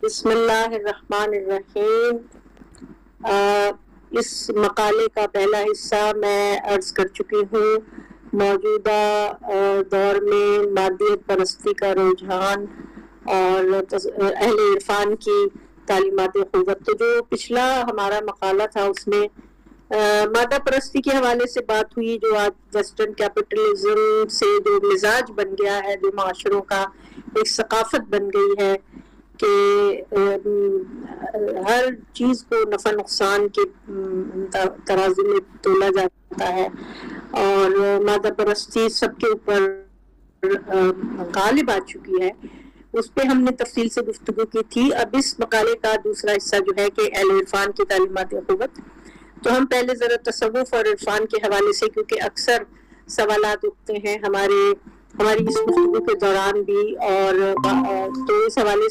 بسم اللہ الرحمن الرحیم۔ اس مقالے کا پہلا حصہ میں عرض کر چکی ہوں۔ موجودہ دور میں مادیت پرستی کا رجحان اور اہل عرفان کی تعلیمات قوت، تو جو پچھلا ہمارا مقالہ تھا اس میں مادہ پرستی کے حوالے سے بات ہوئی، جو آج ویسٹرن کیپٹلزم سے جو مزاج بن گیا ہے، جو معاشروں کا ایک ثقافت بن گئی ہے کہ ہر چیز کو نفع نقصان کے ترازو میں تولا جاتا ہے اور مادہ پرستی سب کے اوپر غالب آ چکی ہے۔ اس پہ ہم نے تفصیل سے گفتگو کی تھی۔ اب اس مقالے کا دوسرا حصہ جو ہے کہ اہل عرفان کی تعلیمات قوت، تو ہم پہلے ذرا تصوف اور عرفان کے حوالے سے، کیونکہ اکثر سوالات اٹھتے ہیں ہماری اس گفتگو کے دوران بھی، اور تو اس حوالے